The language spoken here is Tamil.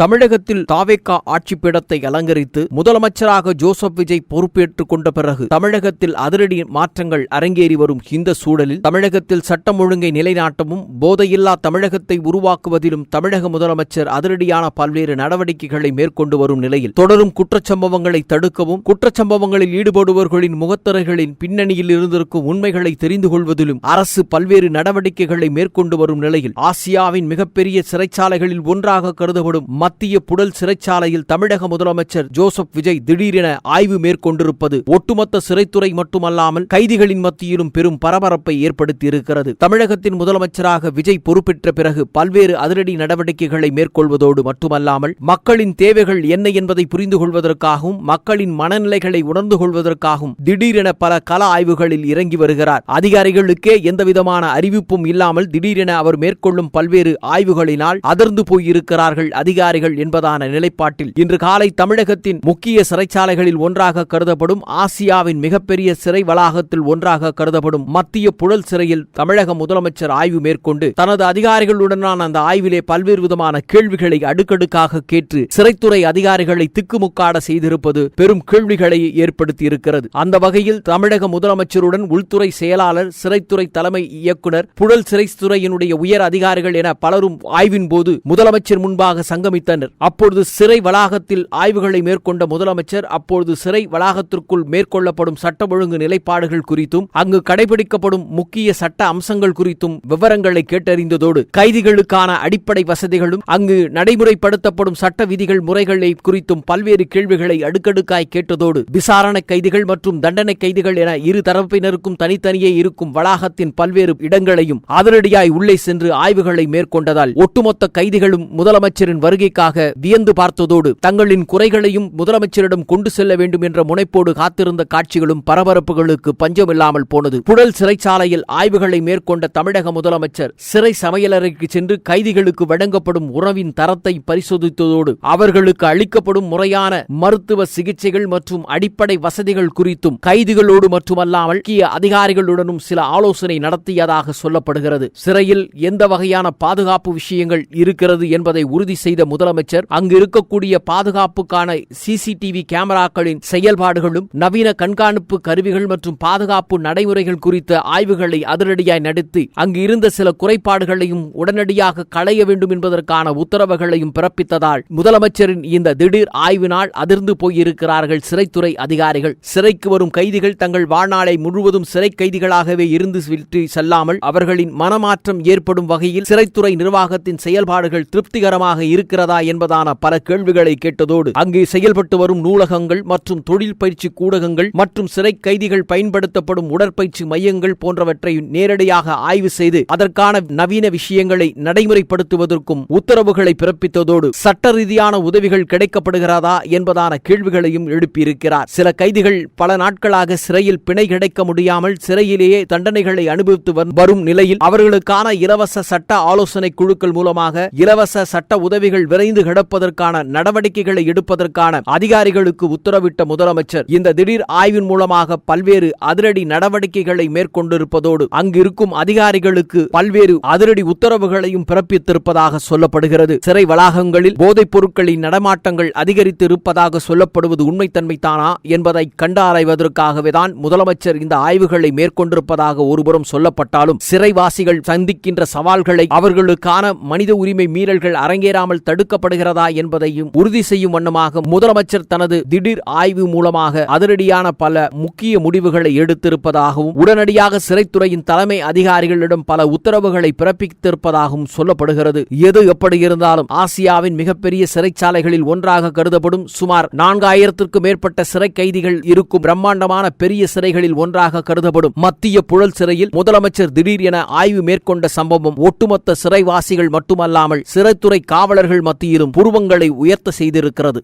தமிழகத்தில் தாவேகா ஆட்சிப்பீடத்தை அலங்கரித்து முதலமைச்சராக ஜோசப் விஜய் பொறுப்பேற்றுக் கொண்ட பிறகு தமிழகத்தில் அதிரடி மாற்றங்கள் அரங்கேறி வரும் இந்த சூழலில் தமிழகத்தில் சட்டம் ஒழுங்கை நிலைநாட்டவும் போதையில்லா தமிழகத்தை உருவாக்குவதிலும் தமிழக முதலமைச்சர் அதிரடியான பல்வேறு நடவடிக்கைகளை மேற்கொண்டு வரும் நிலையில் தொடரும் குற்றச்சம்பவங்களை தடுக்கவும் குற்றச்சம்பவங்களில் ஈடுபடுபவர்களின் முகத்திரைகளின் பின்னணியில் இருந்திருக்கும் உண்மைகளை தெரிந்து கொள்வதிலும் அரசு பல்வேறு நடவடிக்கைகளை மேற்கொண்டு வரும் நிலையில் ஆசியாவின் மிகப்பெரிய சிறைச்சாலைகளில் ஒன்றாக கருதப்படும் மத்திய புழல் சிறைச்சாலையில் தமிழக முதலமைச்சர் ஜோசப் விஜய் திடீரென ஆய்வு மேற்கொண்டிருப்பது ஒட்டுமொத்த சிறைத்துறை மட்டுமல்லாமல் கைதிகளின் மத்தியிலும் பெரும் பரபரப்பை ஏற்படுத்தியிருக்கிறது. தமிழகத்தின் முதலமைச்சராக விஜய் பொறுப்பேற்ற பிறகு பல்வேறு அதிரடி நடவடிக்கைகளை மேற்கொள்வதோடு மட்டுமல்லாமல் மக்களின் தேவைகள் என்ன என்பதை புரிந்து கொள்வதற்காகவும் மக்களின் மனநிலைகளை உணர்ந்து கொள்வதற்காகவும் திடீரென பல கள ஆய்வுகளில் இறங்கி வருகிறார். அதிகாரிகளுக்கே எந்தவிதமான அறிவிப்பும் இல்லாமல் திடீரென அவர் மேற்கொள்ளும் பல்வேறு ஆய்வுகளினால் அதிர்ந்து போயிருக்கிறார்கள் அதிகாரிகள் என்பதான நிலைப்பாட்டில் இன்று காலை தமிழகத்தின் முக்கிய சிறைச்சாலைகளில் ஒன்றாக கருதப்படும் ஆசியாவின் மிகப்பெரிய சிறை வளாகத்தில் ஒன்றாக கருதப்படும் மத்திய புழல் சிறையில் தமிழக முதலமைச்சர் ஆய்வு மேற்கொண்டு தனது அதிகாரிகளுடனான அந்த ஆய்விலே பல்வேறு விதமான கேள்விகளை அடுக்கடுக்காக கேட்டு சிறைத்துறை அதிகாரிகளை திக்குமுக்காட செய்திருப்பது பெரும் கேள்விகளை ஏற்படுத்தியிருக்கிறது. அந்த வகையில் தமிழக முதலமைச்சருடன் உள்துறை செயலாளர், சிறைத்துறை தலைமை இயக்குனர், புழல் சிறைத்துறையினுடைய உயர் அதிகாரிகள் என பலரும் ஆய்வின் போது முதலமைச்சர் முன்பாக சங்கமித்தனர். அப்பொழுது சிறை வளாகத்தில் ஆய்வுகளை மேற்கொண்ட முதலமைச்சர் அப்பொழுது சிறை வளாகத்திற்குள் மேற்கொள்ளப்படும் சட்ட ஒழுங்கு நிலைப்பாடுகள் குறித்தும் அங்கு கடைபிடிக்கப்படும் முக்கிய சட்ட அம்சங்கள் குறித்தும் விவரங்களை கேட்டறிந்ததோடு கைதிகளுக்கான அடிப்படை வசதிகளும் அங்கு நடைமுறைப்படுத்தப்படும் சட்ட விதிகள் முறைகளை குறித்தும் பல்வேறு கேள்விகளை அடுக்கடுக்காய் கேட்டதோடு விசாரணை கைதிகள் மற்றும் தண்டனை கைதிகள் என இரு தரப்பினருக்கும் தனித்தனியே இருக்கும் வளாகத்தின் பல்வேறு இடங்களையும் அதிரடியாய் உள்ளே சென்று ஆய்வுகளை மேற்கொண்டதால் ஒட்டுமொத்த கைதிகளும் முதலமைச்சரின் வருகைக்காக வியந்து பார்த்ததோடு தங்களின் குறைகளையும் முதலமைச்சரிடம் கொண்டு செல்ல வேண்டும் என்ற முனைப்போடு காத்திருந்த காட்சிகளும் பரபரப்புகளுக்கு பஞ்சமில்லாமல் போனது. புழல் சிறைச்சாலையில் ஆய்வுகளை மேற்கொண்ட தமிழக முதலமைச்சர் சிறை சமையலறைக்கு சென்று கைதிகளுக்கு வழங்கப்படும் உணவின் தரத்தை பரிசோதித்ததோடு அவர்களுக்கு அளிக்கப்படும் முறையான மருத்துவ சிகிச்சைகள் மற்றும் அடிப்படை வசதிகள் குறித்தும் கைதிகளோடு மட்டுமல்லாமல் முக்கிய அதிகாரிகளுடனும் சில ஆலோசனை நடத்தியதாக சொல்லப்படுகிறது. சிறையில் எந்த வகையான பாதுகாப்பு விஷயங்கள் இருக்கிறது என்பதை உறுதி செய்த முதலமைச்சர் அங்கு இருக்கக்கூடிய பாதுகாப்புக்கான சிசிடிவி கேமராக்களின் செயல்பாடுகளும் நவீன கண்காணிப்பு கருவிகள் மற்றும் பாதுகாப்பு நடைமுறைகள் குறித்த ஆய்வுகளை அதிரடியாய் நடத்தி அங்கு இருந்த சில குறைபாடுகளையும் உடனடியாக களைய வேண்டும் என்பதற்கான உத்தரவுகளையும் பிறப்பித்ததால் முதலமைச்சரின் இந்த திடீர் ஆய்வினால் அதிர்ந்து போயிருக்கிறார்கள் சிறைத்துறை அதிகாரிகள். சிறைக்கு வரும் கைதிகள் தங்கள் வாழ்நாளை முழுவதும் சிறை கைதிகளாகவே இருந்து விட்டு செல்லாமல் அவர்களின் மனமாற்றம் ஏற்படும் வகையில் சிறைத்துறை நிர்வாகத்தின் செயல்பாடுகள் திருப்திகரமாக இருக்கிறதா என்பதான பல கேள்விகளை கேட்டதோடு அங்கு செயல்பட்டு வரும் நூலகங்கள் மற்றும் தொழில் பயிற்சி கூடகங்கள் மற்றும் சிறை கைதிகள் பயன்படுத்தப்படும் உடற்பயிற்சி மையங்கள் போன்றவற்றை நேரடியாக ஆய்வு செய்து அதற்கான நவீன விஷயங்களை நடைமுறைப்படுத்துவதற்கும் உத்தரவுகளை பிறப்பித்ததோடு சட்ட ரீதியான உதவிகள் கிடைக்கப்படுகிறதா என்பதான கேள்விகளையும் எழுப்பியிருக்கிறார். சில கைதிகள் பல நாட்களாக சிறையில் பிணை கிடைக்க முடியாமல் சிறையிலேயே தண்டனைகளை அனுபவித்து வரும் நிலையில் அவர்களுக்கான இலவச சட்ட ஆலோசனை குழுக்கள் மூலமாக இலவச சட்ட உதவிகள் விரைந்து கிடப்பதற்கான நடவடிக்கைகளை எடுப்பதற்கான அதிகாரிகளுக்கு உத்தரவிட்ட முதலமைச்சர் இந்த திடீர் ஆய்வின் மூலமாக பல்வேறு அதிரடி நடவடிக்கைகளை மேற்கொண்டிருப்பதோடு அங்கிருக்கும் அதிகாரிகளுக்கு பல்வேறு அதிரடி உத்தரவுகளையும் பிறப்பித்திருப்பதாக சொல்லப்படுகிறது. சிறை வளாகங்களில் போதைப் பொருட்களின் நடமாட்டங்கள் அதிகரித்து இருப்பதாக சொல்லப்படுவது உண்மைத்தன்மைதானா என்பதை கண்டாராய்வதற்காகவேதான் முதலமைச்சர் இந்த ஆய்வுகளை மேற்கொண்டிருப்பதாக ஒருபுறம் சொல்லப்பட்டாலும் சிறைவாசிகள் சந்திக்கின்ற சவால்களை அவர்களுக்கான மனித உரிமை மீறல்கள் அரங்கேறாமல் தடுக்கப்படுகிறதா என்பதையும் உறுதி செய்யும் வண்ணமாக முதலமைச்சர் தனது திடீர் ஆய்வு மூலமாக அதிரடியான பல முக்கிய முடிவுகளை எடுத்திருப்பதாகவும் உடனடியாக சிறைத்துறையின் தலைமை அதிகாரிகளிடம் பல உத்தரவுகளை பிறப்பித்திருப்பதாகவும் சொல்லப்படுகிறது. எது எப்படி இருந்தாலும் ஆசியாவின் மிகப்பெரிய சிறைச்சாலைகளில் ஒன்றாக கருதப்படும் சுமார் 4000க்கும் மேற்பட்ட சிறை கைதிகள் இருக்கும் பிரம்மாண்டமான பெரிய சிறைகளில் ஒன்றாக கருதப்படும் மத்திய புழல் சிறையில் முதலமைச்சர் திடீர் என ஆய்வு மேற்கொண்ட சம்பவம் ஒட்டுமொத்த சிறைவாசிகள் மட்டுமல்லாமல் சிறைத்துறை காவலர்கள் மத்தியிலும் புருவங்களை உயர்த்த செய்திருக்கிறது.